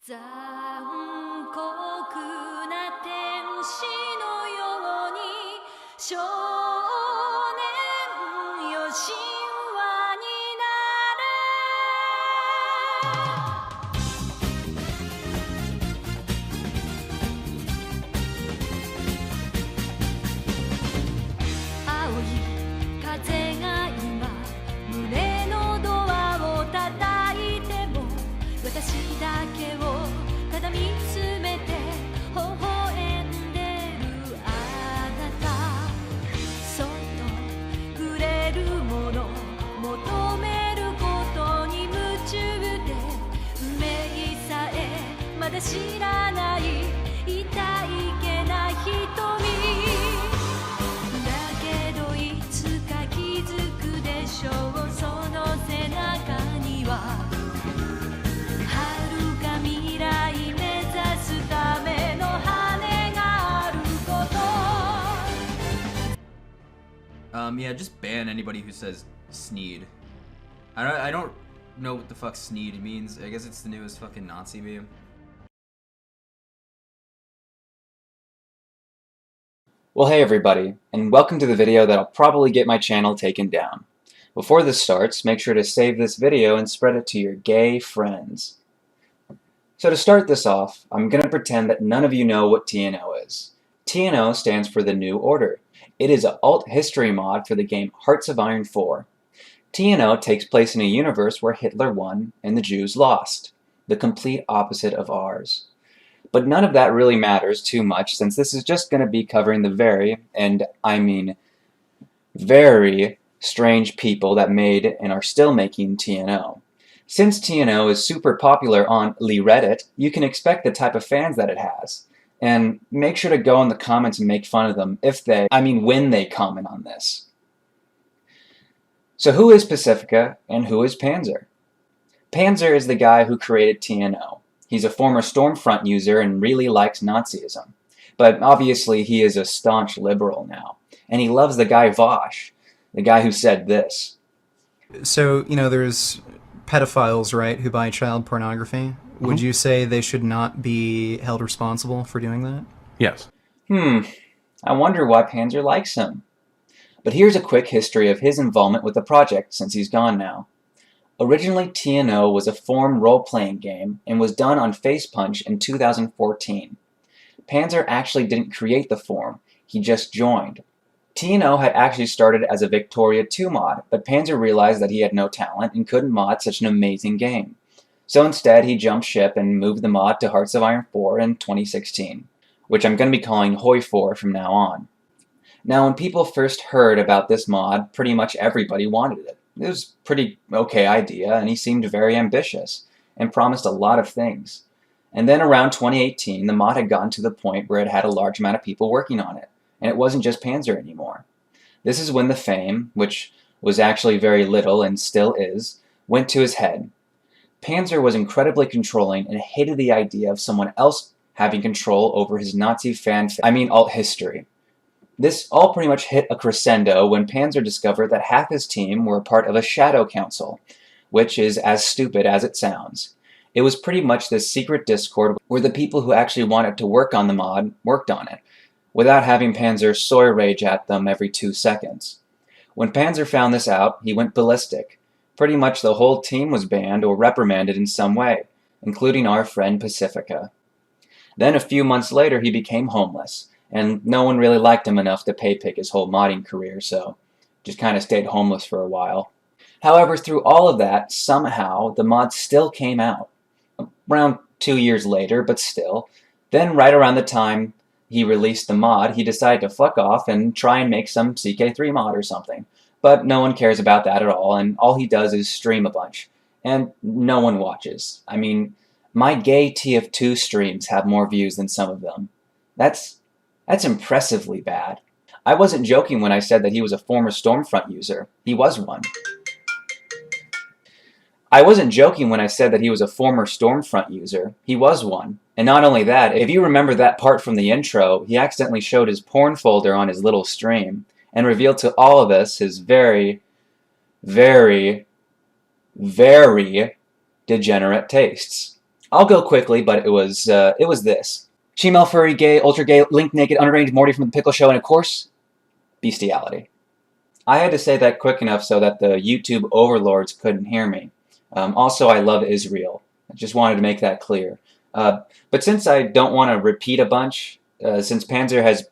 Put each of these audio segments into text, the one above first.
残酷な天使のように少年よ神話になる青い風が今胸のドアを叩いても私だけをただ見つめて微笑んでるあなたそっとくれるもの求めることに夢中で運命さえまだ知らない痛いけな瞳だけどいつか気づくでしょうその背中にはYeah, just ban anybody who says Sneed. I don't know what the fuck Sneed means. I guess it's the newest fucking Nazi meme. Well, hey everybody, and welcome to the video that'll probably get my channel taken down. Before this starts, make sure to save this video and spread it to your gay friends. So to start this off, I'm going to pretend that none of you know what TNO is. TNO stands for the New Order. It is an alt history mod for the game Hearts of Iron 4. TNO takes place in a universe where Hitler won and the Jews lost, the complete opposite of ours. But none of that really matters too much since this is just going to be covering the very, and I mean very, strange people that made and are still making TNO. Since TNO is super popular on Reddit, you can expect the type of fans that it has. And make sure to go in the comments and make fun of them when they comment on this. So who is Pacifica and who is Panzer? Panzer is the guy who created TNO. He's a former Stormfront user and really likes Nazism. But obviously he is a staunch liberal now. And he loves the guy Vosh, the guy who said this. So, there's pedophiles, right, who buy child pornography. Would you say they should not be held responsible for doing that? Yes. I wonder why Panzer likes him. But here's a quick history of his involvement with the project since he's gone now. Originally, TNO was a forum role-playing game and was done on Facepunch in 2014. Panzer actually didn't create the forum, he just joined. TNO had actually started as a Victoria 2 mod, but Panzer realized that he had no talent and couldn't mod such an amazing game. So instead, he jumped ship and moved the mod to Hearts of Iron 4 in 2016, which I'm going to be calling Hoi 4 from now on. Now, when people first heard about this mod, pretty much everybody wanted it. It was a pretty okay idea, and he seemed very ambitious, and promised a lot of things. And then around 2018, the mod had gotten to the point where it had a large amount of people working on it, and it wasn't just Panzer anymore. This is when the fame, which was actually very little and still is, went to his head. Panzer was incredibly controlling and hated the idea of someone else having control over his Nazi alt history. This all pretty much hit a crescendo when Panzer discovered that half his team were a part of a shadow council, which is as stupid as it sounds. It was pretty much this secret Discord where the people who actually wanted to work on the mod worked on it, without having Panzer soy rage at them every 2 seconds. When Panzer found this out, he went ballistic. Pretty much the whole team was banned or reprimanded in some way, including our friend Pacifica. Then a few months later he became homeless, and no one really liked him enough to pay-pick his whole modding career, so just kind of stayed homeless for a while. However, through all of that, somehow the mod still came out. Around 2 years later, but still. Then right around the time he released the mod, he decided to fuck off and try and make some CK3 mod or something. But no one cares about that at all, and all he does is stream a bunch. And no one watches. I mean, my gay TF2 streams have more views than some of them. That's impressively bad. I wasn't joking when I said that he was a former Stormfront user. He was one. I wasn't joking when I said that he was a former Stormfront user. He was one. And not only that, if you remember that part from the intro, he accidentally showed his porn folder on his little stream and revealed to all of us his very, very, very degenerate tastes. I'll go quickly, but it was this. Female, furry, gay, ultra gay, link naked, underage, Morty from the Pickle Show, and of course, bestiality. I had to say that quick enough so that the YouTube overlords couldn't hear me. Also, I love Israel. I just wanted to make that clear. But since I don't want to repeat a bunch, since Panzer has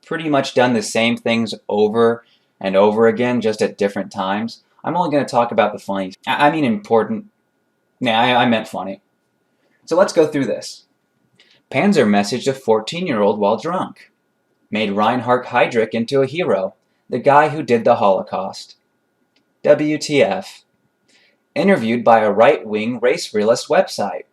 pretty much done the same things over and over again, just at different times, I'm only going to talk about the funny. I mean important. Nah, I meant funny. So let's go through this. Panzer messaged a 14-year-old while drunk. Made Reinhard Heydrich into a hero. The guy who did the Holocaust. WTF. Interviewed by a right-wing race realist website.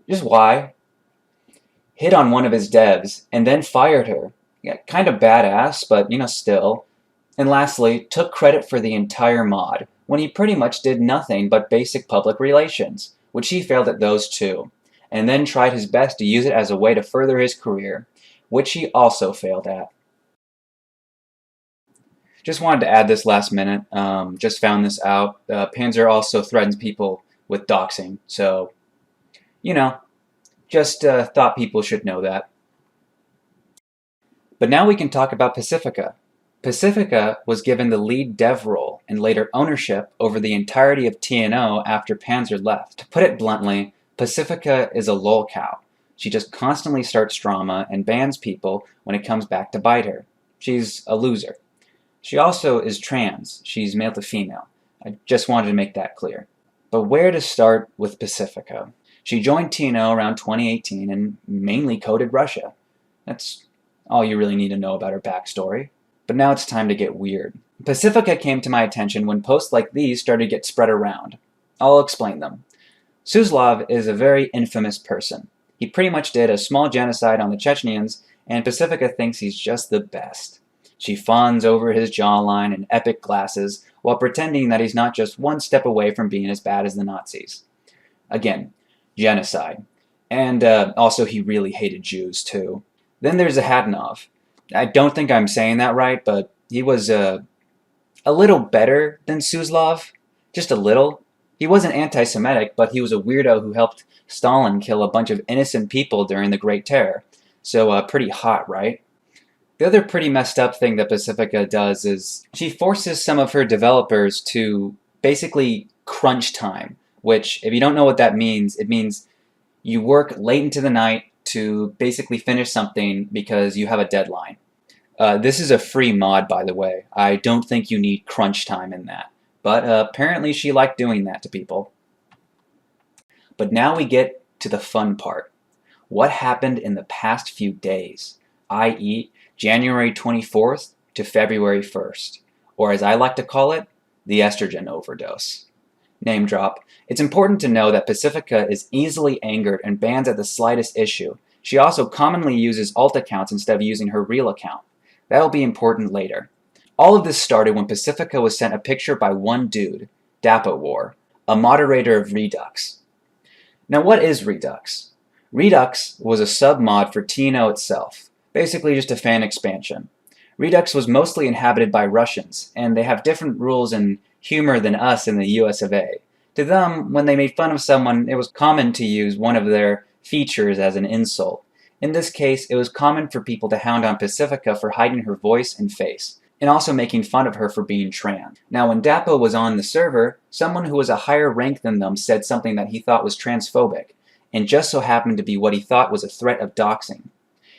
Just why? Hit on one of his devs, and then fired her. Yeah, kind of badass, but still. And lastly, took credit for the entire mod, when he pretty much did nothing but basic public relations, which he failed at those too, and then tried his best to use it as a way to further his career, which he also failed at. Just wanted to add this last minute. Just found this out. Panzer also threatens people with doxing. So, just thought people should know that. But now we can talk about Pacifica. Pacifica was given the lead dev role and later ownership over the entirety of TNO after Panzer left. To put it bluntly, Pacifica is a lolcow. She just constantly starts drama and bans people when it comes back to bite her. She's a loser. She also is trans. She's male to female. I just wanted to make that clear. But where to start with Pacifica? She joined TNO around 2018 and mainly coded Russia. That's all you really need to know about her backstory. But now it's time to get weird. Pacifica came to my attention when posts like these started to get spread around. I'll explain them. Suslov is a very infamous person. He pretty much did a small genocide on the Chechens, and Pacifica thinks he's just the best. She fawns over his jawline and epic glasses while pretending that he's not just one step away from being as bad as the Nazis. Again, genocide. And also he really hated Jews too. Then there's Zahatinov. I don't think I'm saying that right, but he was a little better than Suslov. Just a little. He wasn't anti-Semitic, but he was a weirdo who helped Stalin kill a bunch of innocent people during the Great Terror. So pretty hot, right? The other pretty messed up thing that Pacifica does is she forces some of her developers to basically crunch time, which, if you don't know what that means, it means you work late into the night to basically finish something because you have a deadline. This is a free mod, by the way. I don't think you need crunch time in that. But apparently she liked doing that to people. But now we get to the fun part. What happened in the past few days, i.e., January 24th to February 1st, or as I like to call it, the estrogen overdose. Name drop. It's important to know that Pacifica is easily angered and bans at the slightest issue. She also commonly uses alt accounts instead of using her real account. That will be important later. All of this started when Pacifica was sent a picture by one dude, Dapawar, a moderator of Redux. Now what is Redux? Redux was a sub-mod for TNO itself. Basically just a fan expansion. Redux was mostly inhabited by Russians, and they have different rules and humor than us in the US of A. To them, when they made fun of someone, it was common to use one of their features as an insult. In this case, it was common for people to hound on Pacifica for hiding her voice and face, and also making fun of her for being trans. Now when Dapo was on the server, someone who was a higher rank than them said something that he thought was transphobic, and just so happened to be what he thought was a threat of doxing.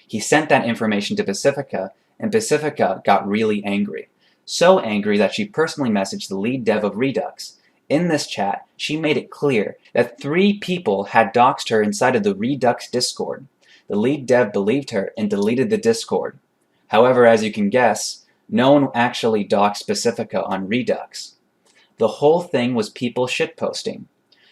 He sent that information to Pacifica, and Pacifica got really angry. So angry that she personally messaged the lead dev of Redux. In this chat, she made it clear that 3 people had doxed her inside of the Redux Discord. The lead dev believed her and deleted the Discord. However, as you can guess, no one actually doxed Pacifica on Redux. The whole thing was people shitposting.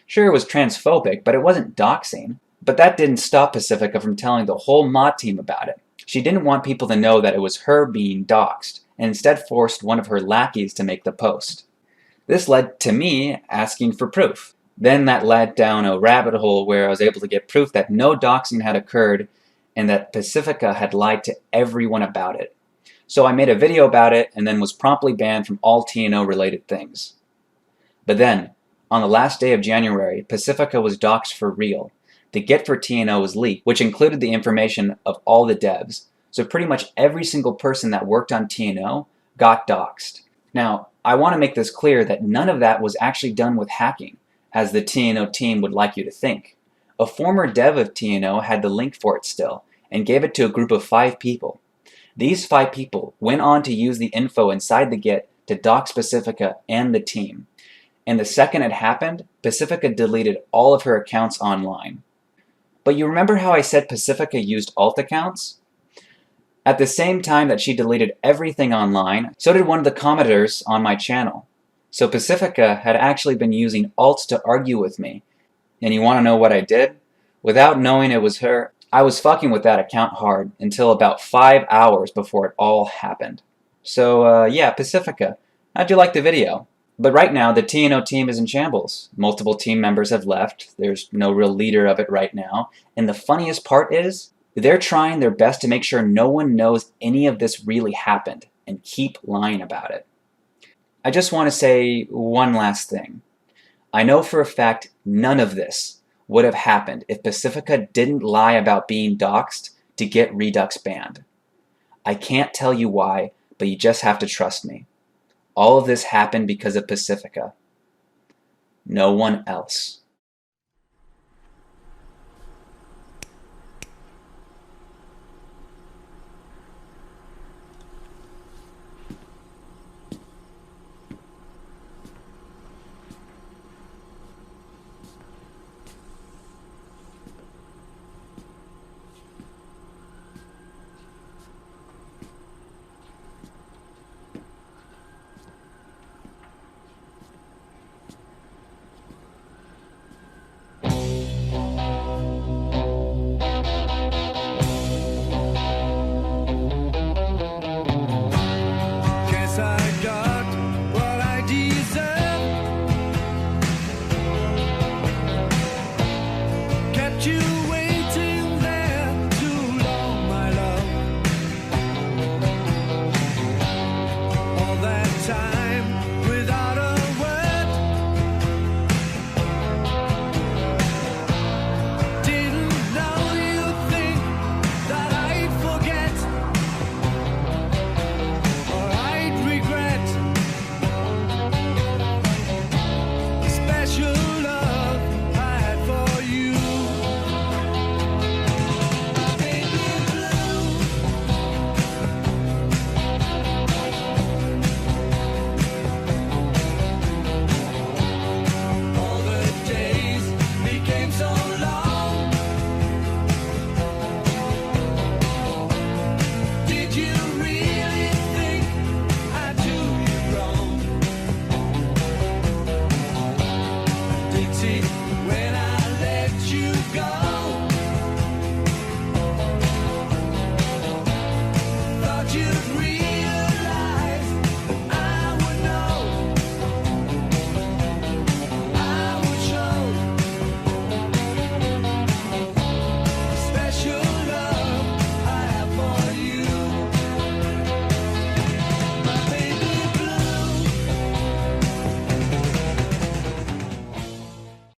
Sure, it was transphobic, but it wasn't doxing. But that didn't stop Pacifica from telling the whole mod team about it. She didn't want people to know that it was her being doxed, and instead forced one of her lackeys to make the post. This led to me asking for proof. Then that led down a rabbit hole where I was able to get proof that no doxing had occurred and that Pacifica had lied to everyone about it. So I made a video about it and then was promptly banned from all TNO related things. But then, on the last day of January, Pacifica was doxed for real. the Git for TNO was leaked, which included the information of all the devs. So pretty much every single person that worked on TNO got doxxed. Now, I want to make this clear that none of that was actually done with hacking, as the TNO team would like you to think. A former dev of TNO had the link for it still, and gave it to a group of 5 people. These 5 people went on to use the info inside the Git to dox Pacifica and the team. And the second it happened, Pacifica deleted all of her accounts online. But you remember how I said Pacifica used alt accounts? At the same time that she deleted everything online, so did one of the commenters on my channel. So Pacifica had actually been using alts to argue with me. And you want to know what I did? Without knowing it was her, I was fucking with that account hard until about 5 hours before it all happened. So yeah, Pacifica, how'd you like the video? But right now, the TNO team is in shambles. Multiple team members have left. There's no real leader of it right now. And the funniest part is, they're trying their best to make sure no one knows any of this really happened and keep lying about it. I just want to say one last thing. I know for a fact none of this would have happened if Pacifica didn't lie about being doxxed to get Redux banned. I can't tell you why, but you just have to trust me. All of this happened because of Pacifica. No one else. See